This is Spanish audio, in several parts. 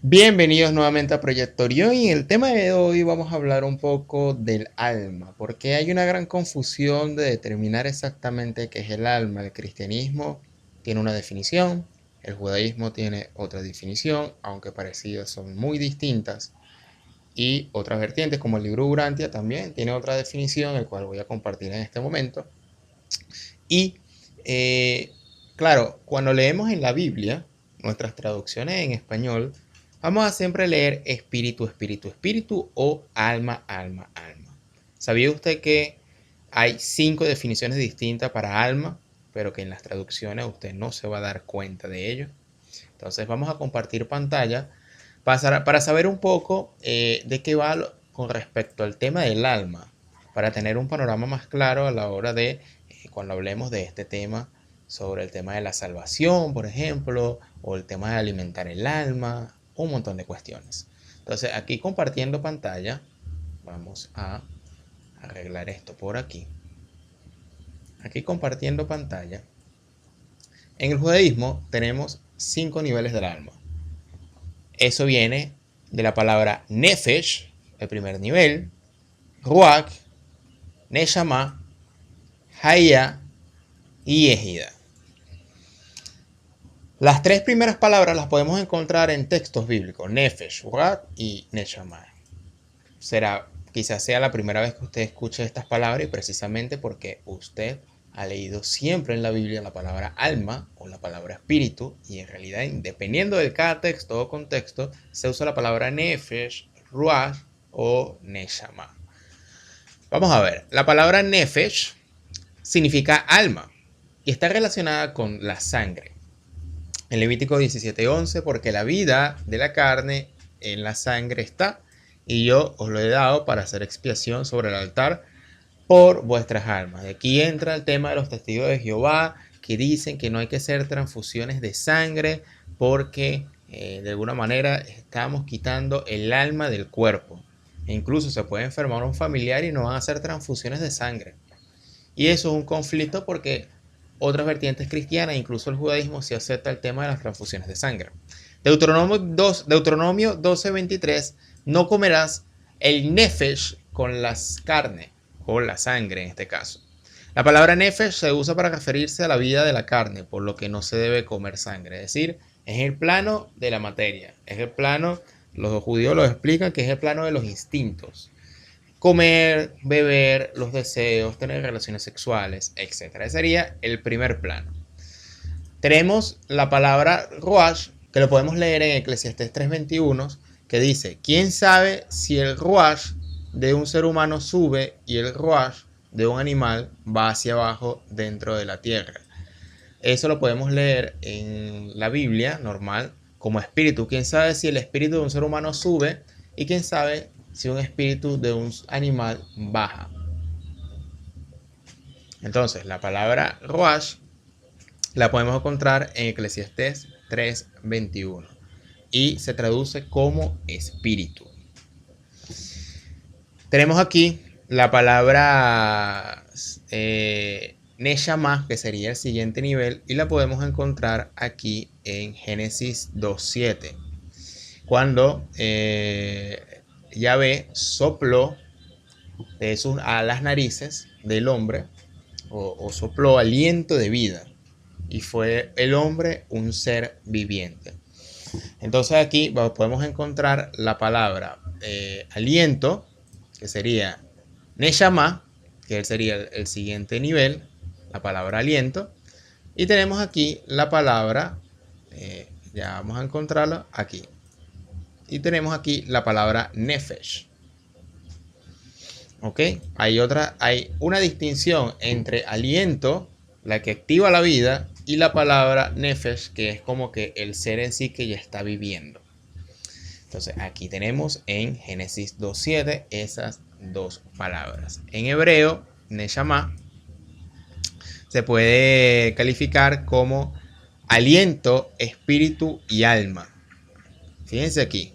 Bienvenidos nuevamente a Proyectorio y en el tema de hoy vamos a hablar un poco del alma, porque hay una gran confusión de determinar exactamente qué es el alma. El cristianismo tiene una definición, el judaísmo tiene otra definición, aunque parecidas son muy distintas, y otras vertientes como el libro Urantia también tiene otra definición, el cual voy a compartir en este momento. Y eh, claro, cuando leemos en la Biblia, nuestras traducciones en español, vamos a siempre leer espíritu, espíritu, espíritu o alma, alma, alma. ¿Sabía usted que hay 5 definiciones distintas para alma, pero que en las traducciones usted no se va a dar cuenta de ello? Entonces vamos a compartir pantalla para saber un poco de qué va con respecto al tema del alma, para tener un panorama más claro a la hora de cuando hablemos de este tema, sobre el tema de la salvación, por ejemplo, o el tema de alimentar el alma, un montón de cuestiones. Entonces aquí compartiendo pantalla, vamos a arreglar esto por aquí. Aquí compartiendo pantalla. En el judaísmo tenemos 5 niveles del alma. Eso viene de la palabra nefesh, el primer nivel, ruach, neshama, haya y ejida. Las 3 primeras palabras las podemos encontrar en textos bíblicos, nefesh, ruach y neshama. Quizás sea la primera vez que usted escuche estas palabras y precisamente porque usted ha leído siempre en la Biblia la palabra alma o la palabra espíritu, y en realidad, dependiendo de cada texto o contexto, se usa la palabra nefesh, ruach o neshama. Vamos a ver, la palabra nefesh significa alma y está relacionada con la sangre. En Levítico 17:11, porque la vida de la carne en la sangre está, y yo os lo he dado para hacer expiación sobre el altar por vuestras almas. De aquí entra el tema de los testigos de Jehová, que dicen que no hay que hacer transfusiones de sangre porque de alguna manera estamos quitando el alma del cuerpo. E incluso se puede enfermar un familiar y no van a hacer transfusiones de sangre. Y eso es un conflicto porque otras vertientes cristianas, incluso el judaísmo, sí acepta el tema de las transfusiones de sangre. Deuteronomio 12:23, no comerás el nefesh con las carnes, o la sangre en este caso. La palabra nefesh se usa para referirse a la vida de la carne, por lo que no se debe comer sangre. Es decir, es el plano de la materia, es el plano, los judíos lo explican, que es el plano de los instintos. Comer, beber, los deseos, tener relaciones sexuales, etc. Ese sería el primer plano. Tenemos la palabra ruach, que lo podemos leer en Eclesiastés 3:21, que dice: ¿quién sabe si el ruach de un ser humano sube y el ruach de un animal va hacia abajo dentro de la tierra? Eso lo podemos leer en la Biblia normal como espíritu. ¿Quién sabe si el espíritu de un ser humano sube y quién sabe si un espíritu de un animal baja? Entonces, la palabra ruach la podemos encontrar en Eclesiastés 3:21 y se traduce como espíritu. Tenemos aquí la palabra neshama, que sería el siguiente nivel, y la podemos encontrar aquí en Génesis 2:7, cuando Yahvé sopló a las narices del hombre, o sopló aliento de vida, y fue el hombre un ser viviente. Entonces aquí podemos encontrar la palabra aliento, que sería neshama, que sería el siguiente nivel, la palabra aliento. Y tenemos aquí la palabra, ya vamos a encontrarla aquí. Y tenemos aquí la palabra nefesh. ¿Ok? Hay una distinción entre aliento, la que activa la vida, y la palabra nefesh, que es como que el ser en sí que ya está viviendo. Entonces aquí tenemos en Génesis 2:7 esas dos palabras. En hebreo, neshama se puede calificar como aliento, espíritu y alma. Fíjense aquí.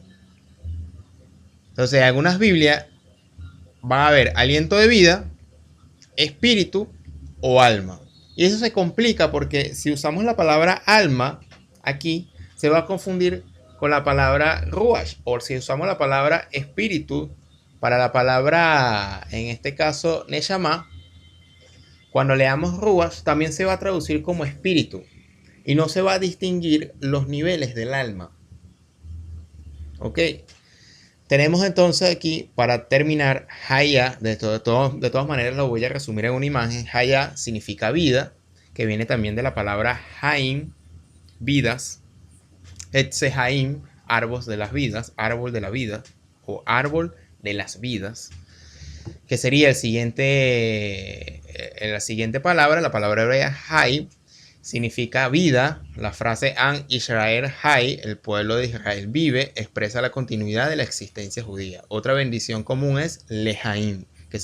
Entonces en algunas Biblias van a haber aliento de vida, espíritu o alma. Y eso se complica porque si usamos la palabra alma aquí, se va a confundir con la palabra ruach, o si usamos la palabra espíritu para la palabra, en este caso, neshama, cuando leamos ruach también se va a traducir como espíritu y no se va a distinguir los niveles del alma. ¿Ok? Tenemos entonces aquí, para terminar, Haya, de todas maneras lo voy a resumir en una imagen. Haya significa vida, que viene también de la palabra Haim, vidas. Etzehaim, árbol de las vidas, árbol de la vida, o árbol de las vidas, que sería la siguiente palabra, la palabra hebrea Hay, significa vida. La frase An Israel Hay, el pueblo de Israel vive, expresa la continuidad de la existencia judía. Otra bendición común es Lehaim, que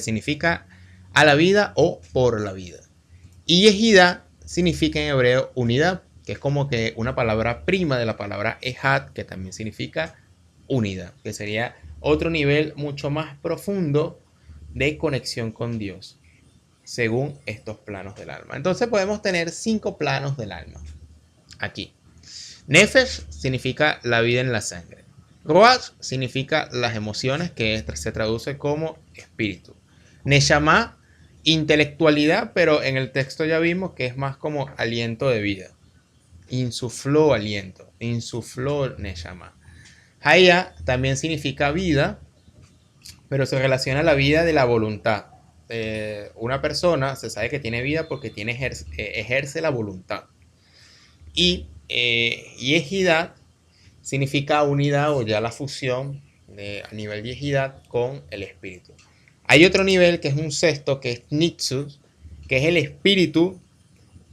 significa a la vida o por la vida. Y Yehida significa en hebreo unidad, que es como que una palabra prima de la palabra Ehad, que también significa unidad, que sería otro nivel mucho más profundo de conexión con Dios, según estos planos del alma. Entonces podemos tener 5 planos del alma. Aquí. Nefesh significa la vida en la sangre. Ruach significa las emociones, que se traduce como espíritu. Neshama, intelectualidad, pero en el texto ya vimos que es más como aliento de vida. Insufló aliento, insufló Neshama. Haya también significa vida, pero se relaciona a la vida de la voluntad. Una persona se sabe que tiene vida porque ejerce la voluntad. Y Yehidad significa unidad o ya la fusión a nivel Yehidad con el espíritu. Hay otro nivel que es un sexto, que es Nitzut, que es el espíritu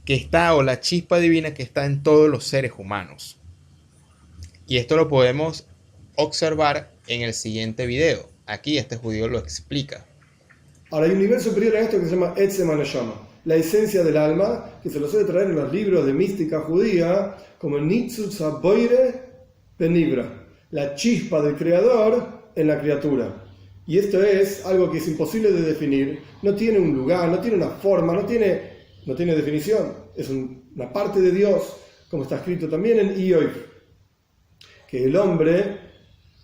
que está, o la chispa divina que está en todos los seres humanos. Y esto lo podemos observar en el siguiente video. Aquí este judío lo explica. Ahora hay un nivel superior a esto que se llama Etzem HaNeshama, la esencia del alma, que se lo suele traer en los libros de mística judía como Nitzut Saboire Penibra, la chispa del creador en la criatura. Y esto es algo que es imposible de definir, no tiene un lugar, no tiene una forma, no tiene definición, es una parte de Dios, como está escrito también en Iyov, que el hombre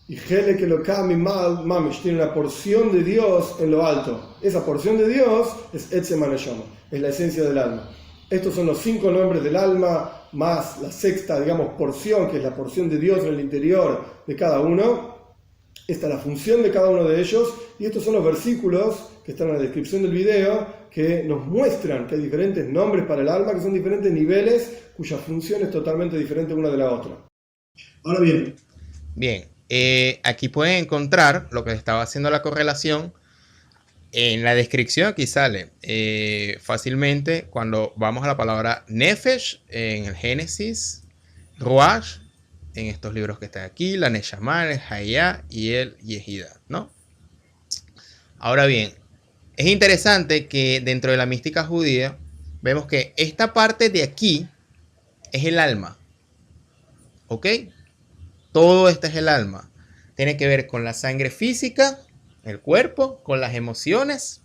y Hele que lo cami mal mamish tiene una porción de Dios en lo alto. Esa porción de Dios es Etzem HaNeshama, es la esencia del alma. Estos son los 5 nombres del alma, más la sexta, digamos, porción, que es la porción de Dios en el interior de cada uno. Esta es la función de cada uno de ellos, y estos son los versículos que están en la descripción del video, que nos muestran que hay diferentes nombres para el alma, que son diferentes niveles, cuya función es totalmente diferente una de la otra. Ahora bien, aquí pueden encontrar lo que estaba haciendo la correlación. En la descripción aquí sale fácilmente cuando vamos a la palabra Nefesh en el Génesis, Ruach en estos libros que están aquí, la Neshama, el Hayá y el Yehida, ¿no? Ahora bien, es interesante que dentro de la mística judía vemos que esta parte de aquí es el alma, ¿ok? Todo esto es el alma. Tiene que ver con la sangre física, el cuerpo, con las emociones,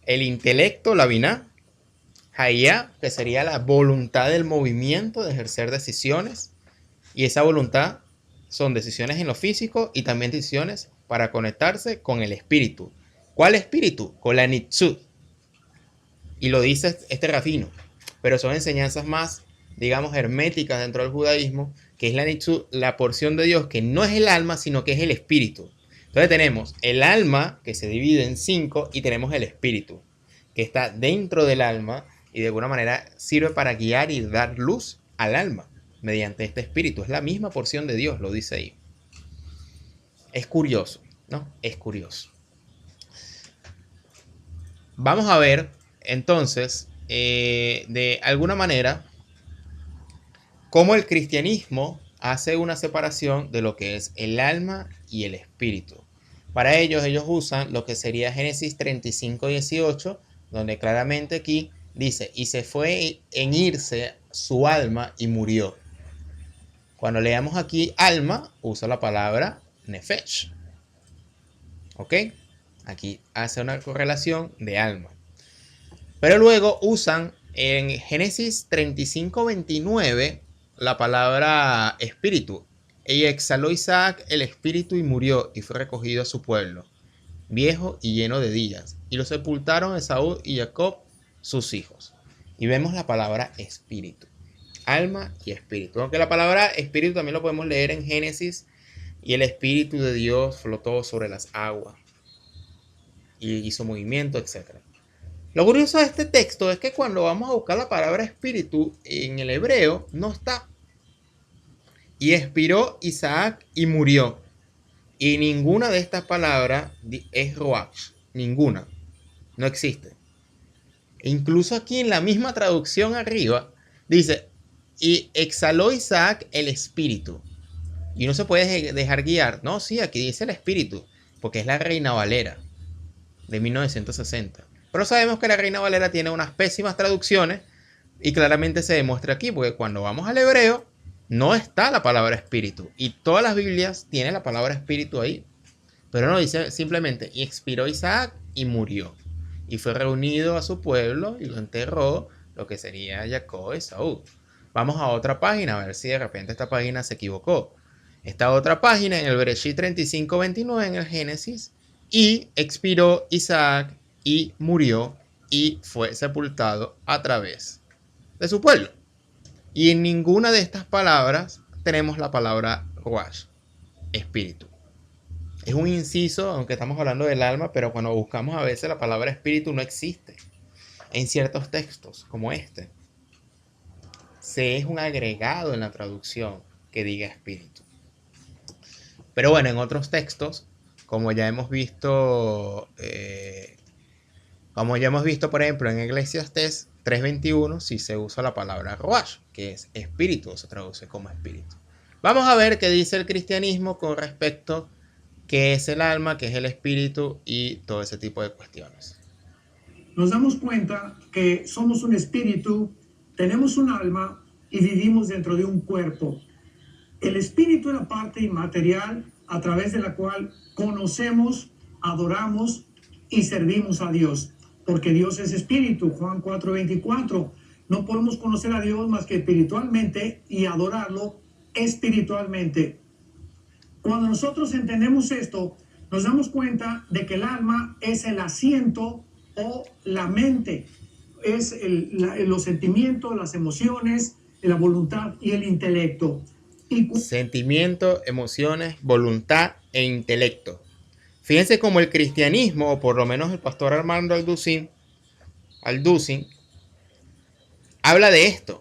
el intelecto, la biná, hayá, que sería la voluntad del movimiento, de ejercer decisiones, y esa voluntad son decisiones en lo físico y también decisiones para conectarse con el espíritu. ¿Cuál espíritu? Con la nitzut. Y lo dice este rabino, pero son enseñanzas más, digamos, herméticas dentro del judaísmo, que es la nitzut, la porción de Dios que no es el alma, sino que es el espíritu. Entonces tenemos el alma, que se divide en 5, y tenemos el espíritu, que está dentro del alma y de alguna manera sirve para guiar y dar luz al alma mediante este espíritu. Es la misma porción de Dios, lo dice ahí. Es curioso, ¿no? Es curioso. Vamos a ver, entonces, de alguna manera, cómo el cristianismo hace una separación de lo que es el alma y el espíritu. Para ellos usan lo que sería Génesis 35:18, donde claramente aquí dice, y se fue en irse su alma y murió. Cuando leamos aquí alma, usa la palabra nefesh. ¿Ok? Aquí hace una correlación de alma. Pero luego usan en Génesis 35:29 la palabra espíritu, y exhaló Isaac el espíritu y murió, y fue recogido a su pueblo, viejo y lleno de días. Y lo sepultaron Esaú y Jacob, sus hijos. Y vemos la palabra espíritu, alma y espíritu. Aunque la palabra espíritu también lo podemos leer en Génesis. Y el espíritu de Dios flotó sobre las aguas y hizo movimiento, etc. Lo curioso de este texto es que cuando vamos a buscar la palabra espíritu en el hebreo no está. Y expiró Isaac y murió. Y ninguna de estas palabras es ruach. Ninguna. No existe. E incluso aquí en la misma traducción arriba dice, y exhaló Isaac el espíritu. Y no se puede dejar guiar. No, sí, aquí dice el espíritu, porque es la Reina Valera de 1960. Pero sabemos que la Reina Valera tiene unas pésimas traducciones y claramente se demuestra aquí, porque cuando vamos al hebreo no está la palabra espíritu. Y todas las Biblias tienen la palabra espíritu ahí. Pero no, dice simplemente, y expiró Isaac y murió. Y fue reunido a su pueblo y lo enterró, lo que sería Jacob y Esaú. Vamos a otra página, a ver si de repente esta página se equivocó. Esta otra página en el Bereshit 35:29 en el Génesis, y expiró Isaac y murió y fue sepultado a través de su pueblo. Y en ninguna de estas palabras tenemos la palabra ruach, espíritu. Es un inciso, aunque estamos hablando del alma, pero cuando buscamos a veces la palabra espíritu no existe en ciertos textos como este. Se es un agregado en la traducción que diga espíritu. Pero bueno, en otros textos, como ya hemos visto, por ejemplo, en Eclesiastés 3:21, sí se usa la palabra ruach, que es espíritu, o se traduce como espíritu. Vamos a ver qué dice el cristianismo con respecto a qué es el alma, qué es el espíritu y todo ese tipo de cuestiones. Nos damos cuenta que somos un espíritu, tenemos un alma y vivimos dentro de un cuerpo. El espíritu es la parte inmaterial a través de la cual conocemos, adoramos y servimos a Dios. Porque Dios es espíritu, Juan 4:24. No podemos conocer a Dios más que espiritualmente y adorarlo espiritualmente. Cuando nosotros entendemos esto, nos damos cuenta de que el alma es el asiento o la mente. Es los sentimientos, las emociones, la voluntad y el intelecto. Sentimiento, emociones, voluntad e intelecto. Fíjense cómo el cristianismo, o por lo menos el pastor Armando Alducin, habla de esto.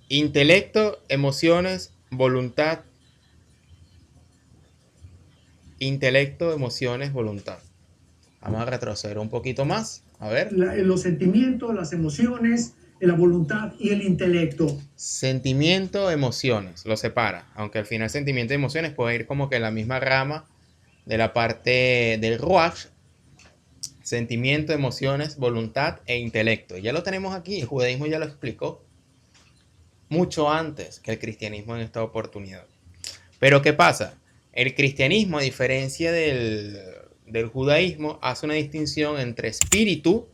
Intelecto, emociones, voluntad. Intelecto, emociones, voluntad. Vamos a retroceder un poquito más. A ver. Los sentimientos, las emociones, la voluntad y el intelecto. Sentimiento, emociones, lo separa. Aunque al final sentimiento y emociones puede ir como que en la misma rama de la parte del ruach. Sentimiento, emociones, voluntad e intelecto. Ya lo tenemos aquí. El judaísmo ya lo explicó mucho antes que el cristianismo en esta oportunidad. Pero ¿qué pasa? El cristianismo, a diferencia del judaísmo, hace una distinción entre espíritu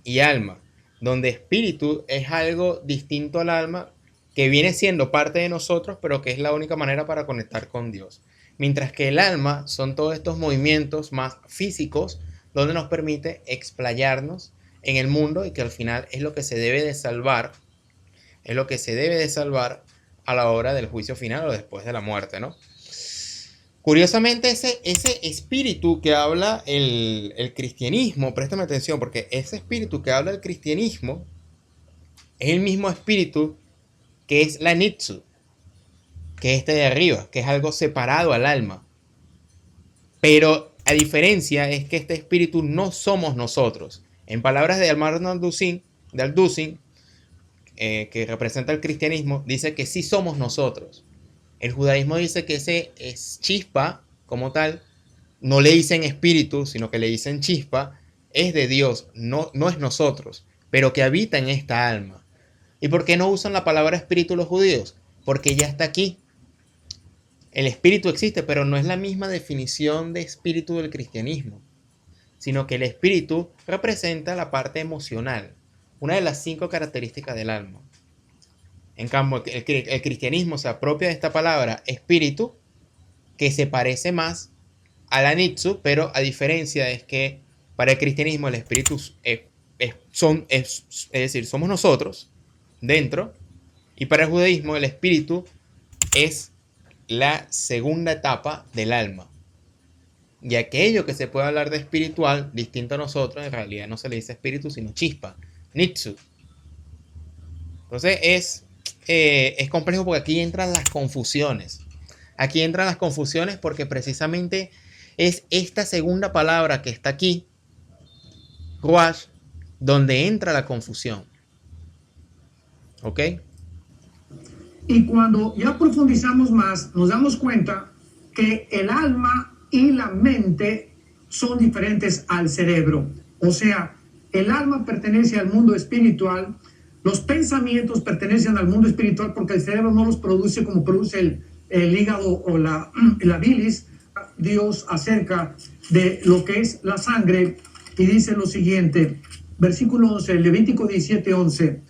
y alma, donde espíritu es algo distinto al alma, que viene siendo parte de nosotros, pero que es la única manera para conectar con Dios. Mientras que el alma son todos estos movimientos más físicos, donde nos permite explayarnos en el mundo y que al final es lo que se debe de salvar, a la hora del juicio final o después de la muerte, ¿no? Curiosamente, ese espíritu que habla el cristianismo, préstame atención, porque ese espíritu que habla el cristianismo es el mismo espíritu que es la nitzu, que es este de arriba, que es algo separado al alma. Pero a diferencia es que este espíritu no somos nosotros. En palabras de Armando Alducin, que representa el cristianismo, dice que sí somos nosotros. El judaísmo dice que ese es chispa como tal, no le dicen espíritu, sino que le dicen chispa, es de Dios, no es nosotros, pero que habita en esta alma. ¿Y por qué no usan la palabra espíritu los judíos? Porque ya está aquí. El espíritu existe, pero no es la misma definición de espíritu del cristianismo, sino que el espíritu representa la parte emocional, una de las 5 características del alma. En cambio, el cristianismo se apropia de esta palabra espíritu, que se parece más a la nitsu, pero a diferencia es que para el cristianismo el espíritu es decir, somos nosotros dentro, y para el judaísmo el espíritu es la segunda etapa del alma. Y aquello que se puede hablar de espiritual, distinto a nosotros, en realidad no se le dice espíritu, sino chispa, nitsu. Entonces es complejo porque aquí entran las confusiones. Aquí entran las confusiones porque precisamente es esta segunda palabra que está aquí, ruach, donde entra la confusión. ¿Ok? Y cuando ya profundizamos más, nos damos cuenta que el alma y la mente son diferentes al cerebro. O sea, el alma pertenece al mundo espiritual, los pensamientos pertenecen al mundo espiritual porque el cerebro no los produce como produce el hígado o la bilis. Dios acerca de lo que es la sangre y dice lo siguiente, versículo 11, Levítico 17:11.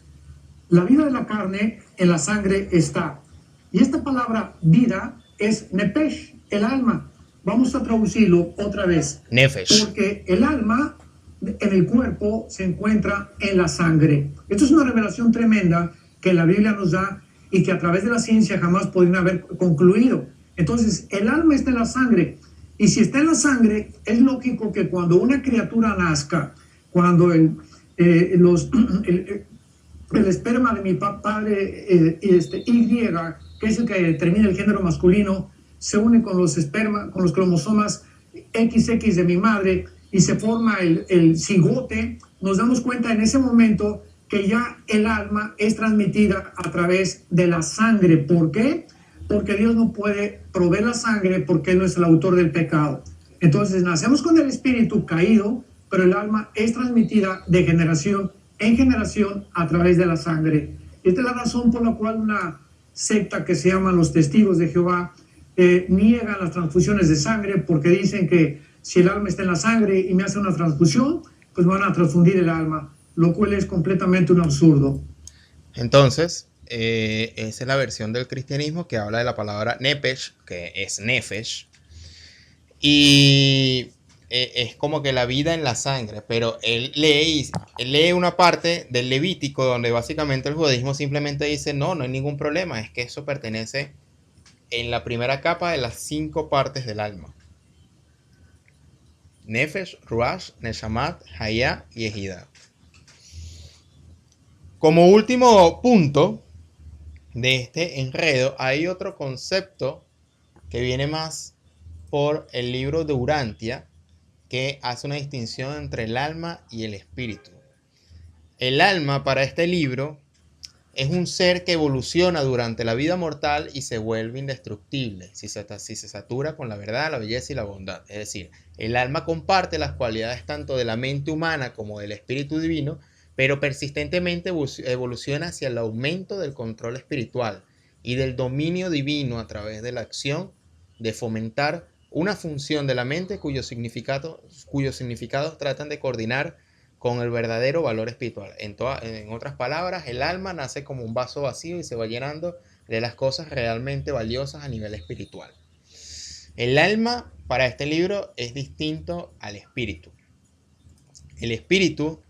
La vida de la carne en la sangre está. Y esta palabra vida es nepesh, el alma. Vamos a traducirlo otra vez. Nefesh. Porque el alma en el cuerpo se encuentra en la sangre. Esto es una revelación tremenda que la Biblia nos da y que a través de la ciencia jamás podrían haber concluido. Entonces, el alma está en la sangre. Y si está en la sangre, es lógico que cuando una criatura nazca, cuando el esperma de mi padre Y, que es el que determina el género masculino, se une con los cromosomas XX de mi madre y se forma el cigote, nos damos cuenta en ese momento que ya el alma es transmitida a través de la sangre. ¿Por qué? Porque Dios no puede proveer la sangre porque Él no es el autor del pecado. Entonces nacemos con el espíritu caído, pero el alma es transmitida de generación en generación a través de la sangre. Esta es la razón por la cual una secta que se llama los Testigos de Jehová niegan las transfusiones de sangre porque dicen que si el alma está en la sangre y me hace una transfusión, pues van a transfundir el alma, lo cual es completamente un absurdo. Entonces, esa es la versión del cristianismo que habla de la palabra nepesh, que es nefesh, y es como que la vida en la sangre, pero él lee una parte del Levítico donde básicamente el judaísmo simplemente dice no hay ningún problema, es que eso pertenece en la primera capa de las 5 partes del alma. Nefesh, Ruach, Neshamat, Hayah y Ejida. Como último punto de este enredo, hay otro concepto que viene más por el libro de Urantia, que hace una distinción entre el alma y el espíritu. El alma para este libro es un ser que evoluciona durante la vida mortal y se vuelve indestructible si se satura con la verdad, la belleza y la bondad. Es decir, el alma comparte las cualidades tanto de la mente humana como del espíritu divino, pero persistentemente evoluciona hacia el aumento del control espiritual y del dominio divino a través de la acción de fomentar una función de la mente cuyos significados tratan de coordinar con el verdadero valor espiritual. En otras palabras, el alma nace como un vaso vacío y se va llenando de las cosas realmente valiosas a nivel espiritual. El alma para este libro es distinto al espíritu. El espíritu,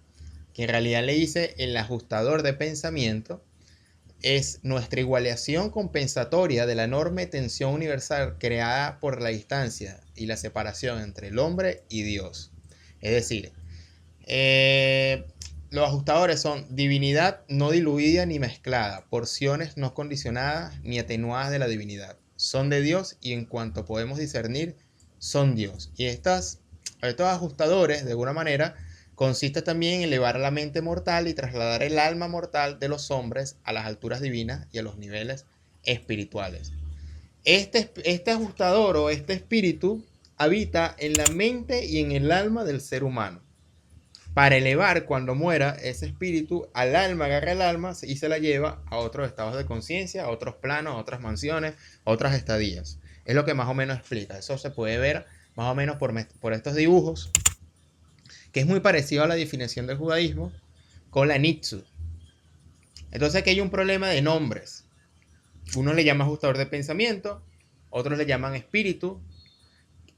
que en realidad le dice el ajustador de pensamiento, es nuestra igualación compensatoria de la enorme tensión universal creada por la distancia y la separación entre el hombre y Dios. Es decir, los ajustadores son divinidad no diluida ni mezclada, porciones no condicionadas ni atenuadas de la divinidad. Son de Dios y en cuanto podemos discernir, son Dios. Y estos ajustadores, de alguna manera, consiste también en elevar la mente mortal y trasladar el alma mortal de los hombres a las alturas divinas y a los niveles espirituales. Este ajustador o este espíritu habita en la mente y en el alma del ser humano. Para elevar cuando muera ese espíritu al alma, agarra el alma y se la lleva a otros estados de conciencia, a otros planos, a otras mansiones, a otras estadías. Es lo que más o menos explica. Eso se puede ver más o menos por estos dibujos, que es muy parecido a la definición del judaísmo con la nitsu. Es Entonces aquí hay un problema de nombres. Uno le llama ajustador de pensamiento, otros le llaman espíritu.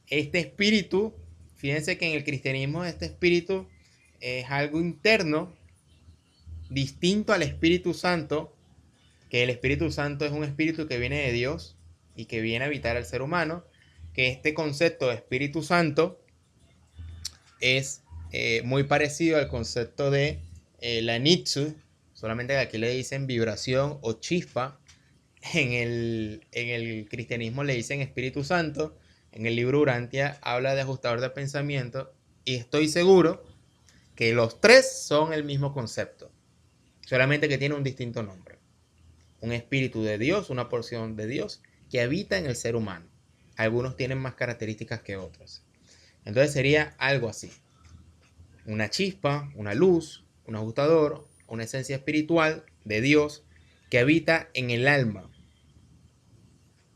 Este espíritu, fíjense que en el cristianismo este espíritu es algo interno, distinto al Espíritu Santo, que el Espíritu Santo es un espíritu que viene de Dios y que viene a habitar al ser humano, que este concepto de Espíritu Santo es muy parecido al concepto de la Nitsu, solamente que aquí le dicen vibración o chispa. En el cristianismo le dicen Espíritu Santo. En el libro Urantia habla de ajustador de pensamiento, y estoy seguro que los tres son el mismo concepto, solamente que tiene un distinto nombre. Un espíritu de Dios, una porción de Dios que habita en el ser humano. Algunos tienen más características que otros. Entonces sería algo así: una chispa, una luz, un ajustador, una esencia espiritual de Dios que habita en el alma.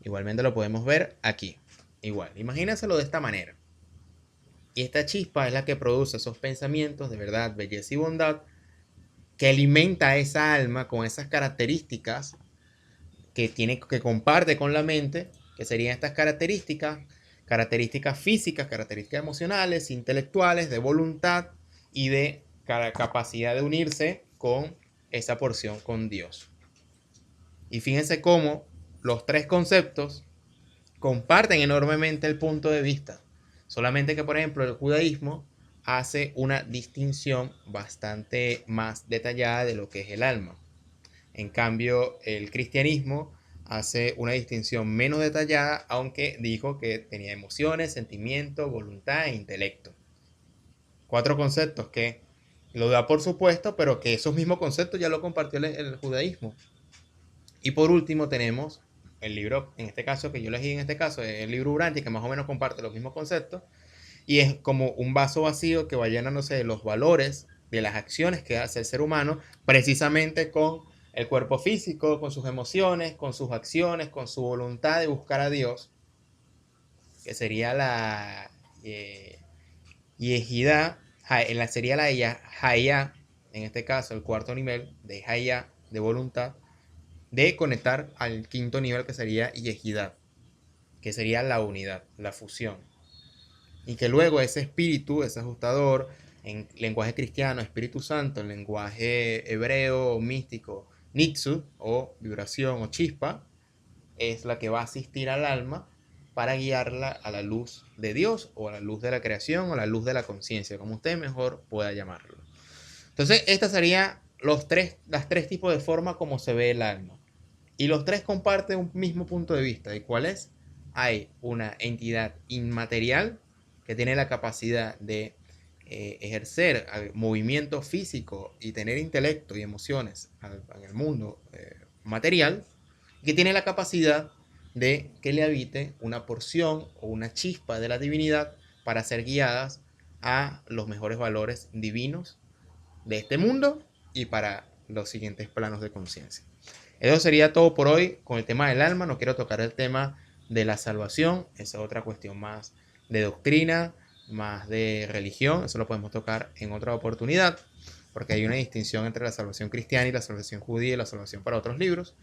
Igualmente lo podemos ver aquí. Igual, imagínenselo de esta manera. Y esta chispa es la que produce esos pensamientos de verdad, belleza y bondad, que alimenta a esa alma con esas características que comparte con la mente, que serían estas características físicas, características emocionales, intelectuales, de voluntad y de capacidad de unirse con esa porción con Dios. Y fíjense cómo los tres conceptos comparten enormemente el punto de vista, solamente que, por ejemplo, el judaísmo hace una distinción bastante más detallada de lo que es el alma. En cambio, el cristianismo hace una distinción menos detallada, aunque dijo que tenía emociones, sentimientos, voluntad e intelecto. Cuatro conceptos que lo da por supuesto, pero que esos mismos conceptos ya lo compartió el judaísmo. Y por último tenemos el libro, en este caso, que yo elegí en este caso, el libro Urantia, que más o menos comparte los mismos conceptos, y es como un vaso vacío que va llenándose de los valores, de las acciones que hace el ser humano, precisamente con el cuerpo físico, con sus emociones, con sus acciones, con su voluntad de buscar a Dios, que sería la yejidá, sería la hayá, en este caso el cuarto nivel de hayá, de voluntad, de conectar al quinto nivel, que sería yejidá, que sería la unidad, la fusión. Y que luego ese espíritu, ese ajustador, en lenguaje cristiano, Espíritu Santo, en lenguaje hebreo, místico, Nitsu, o vibración o chispa, es la que va a asistir al alma para guiarla a la luz de Dios, o a la luz de la creación, o a la luz de la conciencia, como usted mejor pueda llamarlo. Entonces, estas serían las tres tipos de forma como se ve el alma. Y los tres comparten un mismo punto de vista. ¿Y cuál es? Hay una entidad inmaterial que tiene la capacidad de ejercer movimiento físico y tener intelecto y emociones en el mundo material, que tiene la capacidad de que le habite una porción o una chispa de la divinidad para ser guiadas a los mejores valores divinos de este mundo y para los siguientes planos de conciencia. Eso sería todo por hoy con el tema del alma. No quiero tocar el tema de la salvación. Esa es otra cuestión más de doctrina, más de religión. Eso lo podemos tocar en otra oportunidad, porque hay una distinción entre la salvación cristiana y la salvación judía y la salvación para otros libros.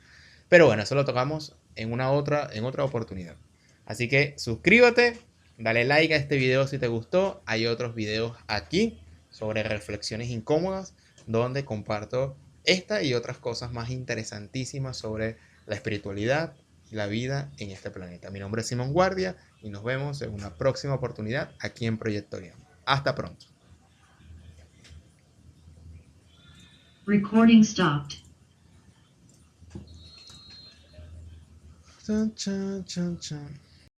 Pero bueno, eso lo tocamos en otra oportunidad. Así que suscríbete, dale like a este video si te gustó. Hay otros videos aquí sobre reflexiones incómodas, donde comparto esta y otras cosas más interesantísimas sobre la espiritualidad y la vida en este planeta. Mi nombre es Simón Guardia y nos vemos en una próxima oportunidad aquí en Proyecto Orión. Hasta pronto. Recording stopped. Chan, chan, chan, chan.